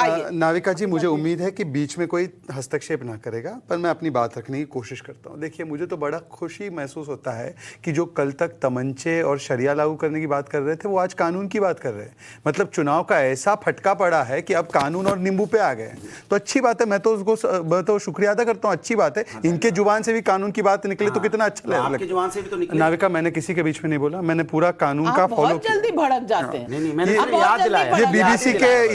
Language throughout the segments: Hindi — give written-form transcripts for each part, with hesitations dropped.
आइए। नाविका जी, मुझे उम्मीद है कि बीच में कोई हस्तक्षेप ना करेगा, पर मैं अपनी बात रखने की कोशिश करता हूँ। देखिए, मुझे तो बड़ा खुशी महसूस होता है कि जो कल तक तमंचे और शरिया लागू करने की बात कर रहे थे, वो आज कानून की बात कर रहे हैं। मतलब चुनाव का ऐसा फटका पड़ा है कि अब कानून और नींबू पे आ गए हैं। तो अच्छी बात है, मैं तो शुक्रिया अदा करता हूँ, अच्छी बात है। इनके जुबान से भी कानून की बात निकले तो कितना अच्छा लगेगा। नाविका, मैंने किसी के बीच में नहीं बोला, मैंने पूरा कानून का फॉलो बहुत जल्दी भड़क जाते हैं। नहीं, मैंने याद दिलाया। ये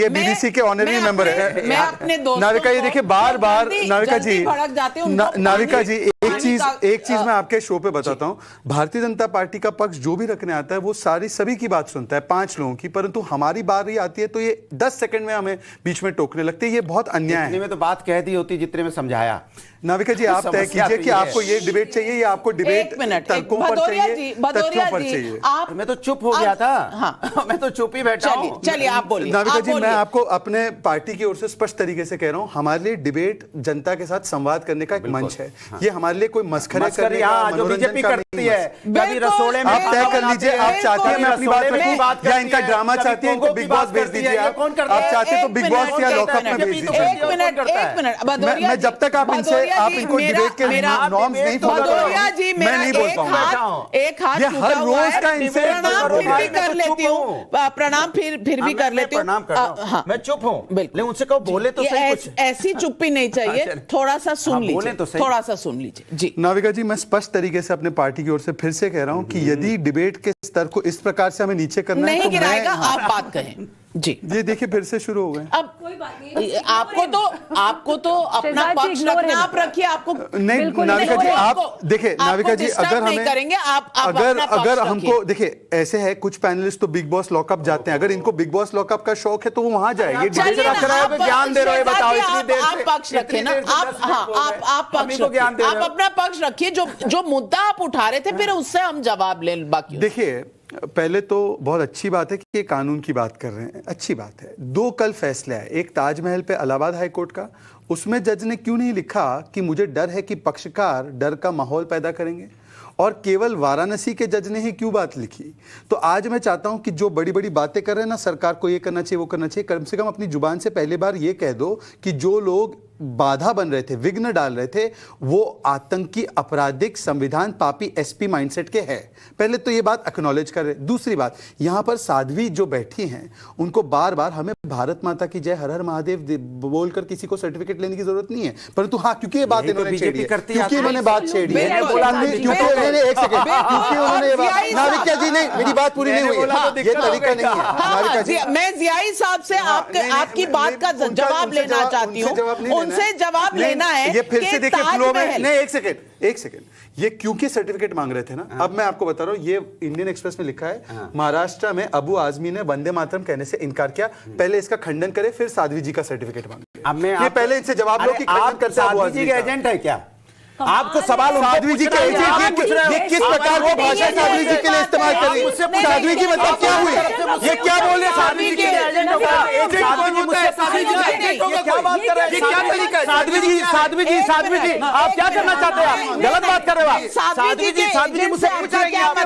बीबीसी के ऑनररी मेंबर है। मैं अपने दोस्तों नाविका, ये देखिए बार-बार नाविका जी, भड़क जाते हैं। नाविका जी, एक चीज मैं आपके शो पे बताता हूँ। भारतीय जनता पार्टी का पक्ष जो भी रखने आता है वो सभी की बात सुनता है, 5 लोगों की, परंतु हमारी बारी आती है तो ये 10 सेकंड में हमें बीच में टोकने लगते हैं। ये बहुत अन्याय है। इतने में तो बात कह दी होती जितने में समझाया। नाविका जी, आप तय कीजिए कि आपको ये डिबेट चाहिए या आपको डिबेट तर्कों पर चाहिए, तथ्यों पर चाहिए। मैं तो चुप हो गया था। हाँ। मैं तो चुप ही बैठा हूं। चलिए आप बोलिए। नाविका जी, मैं आपको अपने पार्टी की ओर से स्पष्ट तरीके से कह रहा हूं, हमारे लिए डिबेट जनता के साथ संवाद करने का एक मंच है। ये हमारे लिए कोई मस्खरे करने का, मनोरंजन का नहीं है। कभी रसोड़े में आप तय कर लीजिए, आप चाहते हैं मैं अपनी बात रखूं या इनका ड्रामा चाहती है, इनको बिग बॉस भेज दीजिए। आप चाहते हैं तो बिग बॉस या लॉकअप में भेज दीजिए। एक मिनट मैं जब तक आप इनको डिबेट के नॉर्म्स नहीं फॉलो करोगे, मैं नहीं बोल पाऊंगा। एक हाथ ये हर रोज का इनसे प्रणाम फिर भी कर लेती हूँ, प्रणाम फिर भी कर लेती हूँ। मैं चुप हूँ, लेकिन उनसे कहो बोले तो सही कुछ। ऐसी चुप्पी नहीं चाहिए, थोड़ा सा सुन लीजिए, थोड़ा सा सुन लीजिए जी। नाविका जी, मैं स्पष्ट तरीके से अपने पार्टी की ओर से फिर से कह रहा हूं कि यदि डिबेट के स्तर को इस प्रकार से हमें नीचे करना है नहीं तो गिराएगा, आप बात कहें जी। ये देखिए फिर से शुरू हो गए। अब कोई बात नहीं, आपको तो अपना पक्ष रखना, आप रखिए। आपको नहीं नाविका जी, आप देखिए नाविका जी, अगर हमें करेंगे आप अगर हमको देखिए, ऐसे है कुछ पैनलिस्ट तो बिग बॉस लॉकअप जाते हैं। अगर इनको बिग बॉस लॉकअप का शौक है तो वो वहां जाए। ये ज्ञान दे रहे हो, बताओ इतनी देर से। आप पक्ष रखिए ना, आप पक्ष रखिए, आप अपना पक्ष रखिए। जो मुद्दा आप उठा रहे थे, फिर उससे हम जवाब ले बाकी। देखिए, पहले तो बहुत अच्छी बात है कि ये कानून की बात कर रहे हैं, अच्छी बात है। 2 कल फैसले आए, एक ताजमहल पे इलाहाबाद हाई कोर्ट का। उसमें जज ने क्यों नहीं लिखा कि मुझे डर है कि पक्षकार डर का माहौल पैदा करेंगे, और केवल वाराणसी के जज ने ही क्यों बात लिखी। तो आज मैं चाहता हूं कि जो बड़ी बड़ी बातें कर रहे हैं ना, सरकार को ये करना चाहिए, वो करना चाहिए, कम से कम अपनी जुबान से पहले बार ये कह दो कि जो लोग बाधा बन रहे थे, विघ्न डाल रहे थे, वो आतंकी, आपराधिक, संविधान पापी, एसपी माइंडसेट के हैं। पहले तो ये बात एक्नॉलेज कर रहे। दूसरी बात, यहां पर साध्वी जो बैठी हैं, उनको बार बार हमें भारत माता की जय, हर हर महादेव बोलकर किसी को सर्टिफिकेट लेने की जरूरत नहीं है, परंतु हाँ, क्योंकि ये बात इन्होंने छेड़ी है, क्योंकि इन्होंने बात छेड़ी है, एक सेकंड, क्योंकि उन्होंने नाविका जी, नहीं मेरी बात पूरी नहीं हुई, ये तरीका नहीं है नाविका जी। मैं जियाई साहब से आपकी बात का जवाब लेना चाहती हूँ, उनसे जवाब लेना है। ये फिर से देखिए फ्लो में, नहीं एक सेकंड, ये क्योंकि सर्टिफिकेट मांग रहे थे ना। अब मैं आपको बता रहा हूं, ये इंडियन एक्सप्रेस में लिखा है, महाराष्ट्र में अबू आजमी ने वंदे मातरम कहने से इनकार किया। पहले इसका खंडन करे, फिर साध्वी जी का सर्टिफिकेट मांगे। अब मैं पहले इनसे जवाब लो कि खंडन करते अबू आजमी के एजेंट है क्या? आपको सवाल साध्वी जी के एजेंट, ये किस प्रकार की भाषा साध्वी जी के लिए इस्तेमाल कर रही है? साध्वी जी मतलब क्या हुई? ये क्या बोल रहे हैं? साध्वी जी के एजेंट होगा, एजेंट कौन होता है? साध्वी जी क्या बात कर रहे हैं? ये क्या तरीका है? साध्वी जी आप क्या करना चाहते हैं? गलत बात कर रहे हो आप। साध्वी जी मुझसे पूछ रहे हैं आप कि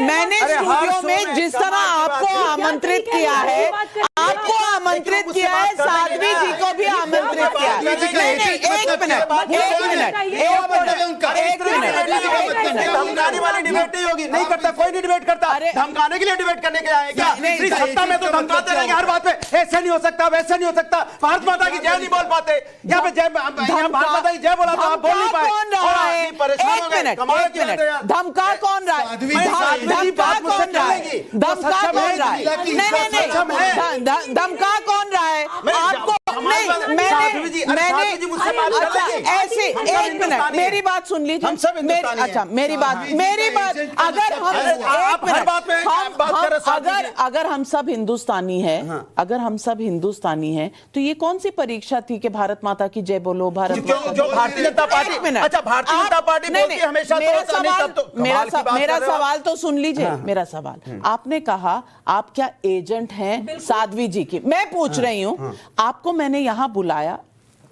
मैंने स्टूडियो में जिस तरह आपको आमंत्रित किया है, साध्वी जी को भी आमंत्रित किया। धमकाने वाली डिबेट नहीं होगी, नहीं करता, कोई नहीं डिबेट करता। धमकाने के लिए डिबेट करने के आए क्या? सत्ता में तो धमकाते रहेंगे हर बात पे, ऐसे नहीं हो सकता, वैसे नहीं हो सकता। भारत माता की जय नहीं बोल पाते, यहाँ पे जय, भारत माता की जय बोला तो आप बोल नहीं पाए। धमका कौन रहा है? धमका कौन रहा है? धमका कौन रहा है? नहीं, धमका कौन रहा है आपको? नहीं, मैंने ऐसे, एक मिनट मेरी बात सुन लीजिए। हम सब हिंदुस्तानी हैं। अच्छा, मेरी बात अगर हम अगर हम सब हिंदुस्तानी हैं, अगर हम सब हिंदुस्तानी हैं, तो ये कौन सी परीक्षा थी कि भारत माता की जय बोलो, भारत जो भारतीय जनता पार्टी, अच्छा भारतीय जनता पार्टी बोलती है हमेशा। मेरा सवाल तो सुन लीजिए, मेरा सवाल। आपने कहा आप क्या एजेंट हैं साध्वी जी की? मैं पूछ रही हूं, आपको मैंने यहां बुलाया,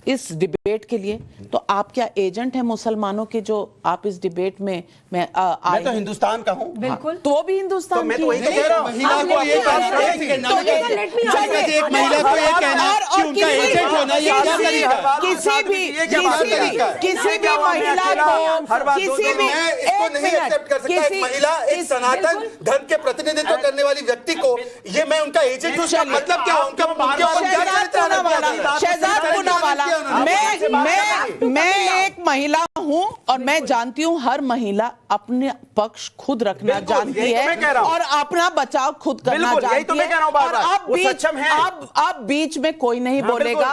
इस डिबेट के लिए, तो आप क्या एजेंट हैं मुसलमानों के जो आप इस डिबेट में मैं तो हिंदुस्तान का हूं। बिल्कुल। तो भी हिंदुस्तान तो मैं की तो वही तो कह रहा हूं। महिला को ये कहना एक महिला को ये कहना कि उनका एजेंट होना ये क्या तरीका? किसी भी महिला को किसी भी इसको नहीं एक्सेप्ट कर सकता। एक महिला एक सनातन धर्म के प्रतिनिधित्व करने वाली व्यक्ति को ये मैं उनका एजेंट हूं, उसका मतलब क्या? शहजाद पूनावाला, मैं एक महिला हूं और मैं जानती हूं हर महिला अपने पक्ष खुद रखना जानती है और अपना बचाव खुद करना जानती है। और अब बीच में कोई नहीं बोलेगा।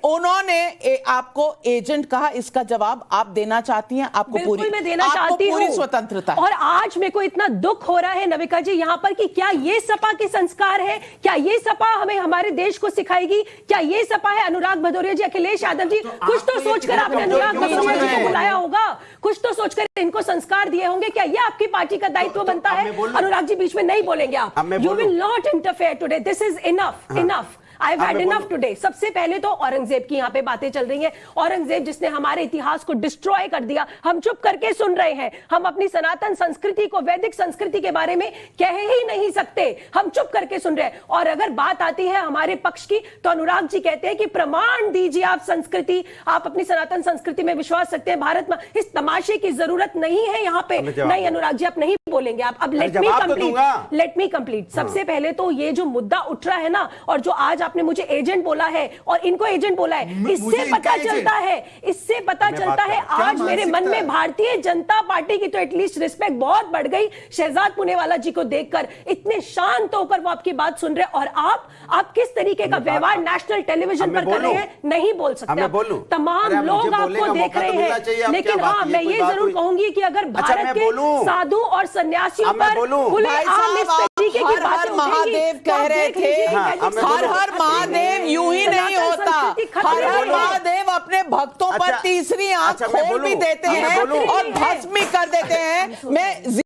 उन्होंने आपको एजेंट कहा, इसका जवाब आप देना चाहती हैं? आपको बिल्कुल मैं देना चाहती हूं, पूरी स्वतंत्रता। और आज मेरे को इतना दुख हो रहा है नविका जी यहाँ पर कि क्या ये सपा के संस्कार है? क्या ये सपा हमें हमारे देश को सिखाएगी? क्या ये सपा है? अनुराग भदौरिया जी, अखिलेश यादव जी, कुछ तो सोचकर आपने अनुराग भदौरिया जी को बुलाया होगा, कुछ तो सोचकर इनको संस्कार दिए होंगे। क्या ये आपकी पार्टी का दायित्व बनता है? अनुराग जी बीच में नहीं बोलेंगे आप। You will not interfere today, this is enough, enough. I've had enough today। सबसे पहले तो औरंगजेब की यहाँ पे बातें चल रही हैं। औरंगजेब जिसने हमारे इतिहास को डिस्ट्रॉय कर दिया, हम चुप करके सुन रहे हैं। हम अपनी सनातन संस्कृति को, वैदिक संस्कृति के बारे में कह ही नहीं सकते, हम चुप करके सुन रहे हैं। और अगर बात आती है हमारे पक्ष की, तो अनुराग जी कहते हैं कि प्रमाण दीजिए आप संस्कृति, आप अपनी सनातन संस्कृति में विश्वास रखते हैं। भारत में इस तमाशे की जरूरत नहीं है यहाँ पे। नहीं अनुराग जी, आप नहीं बोलेंगे। आप अब लेट मी कंप्लीट। सबसे पहले तो ये जो मुद्दा उठ रहा है ना, और जो आज आपने मुझे एजेंट बोला है और इनको एजेंट बोला है, इससे पता चलता है आज मेरे मन में भारतीय जनता पार्टी की तो एटलीस्ट रिस्पेक्ट बहुत बढ़ गई। शहजाद पूनावाला जी को देखकर इतने शांत होकर वो आपकी बात सुन रहे, और आप किस तरीके का व्यवहार नेशनल टेलीविजन पर कर रहे हैं नहीं बोल सकते। तमाम लोग आपको देख रहे हैं, लेकिन हाँ मैं ये जरूर कहूंगी कि अगर भारत के साधु और सन्यासियों पर खुलेआम इस तरीके की बातें महादेव कह रहे थे, हर महादेव यूं ही नहीं होता। हर महादेव अपने भक्तों पर तीसरी आंख खोल भी देते हैं और भस्म भी कर देते हैं। मैं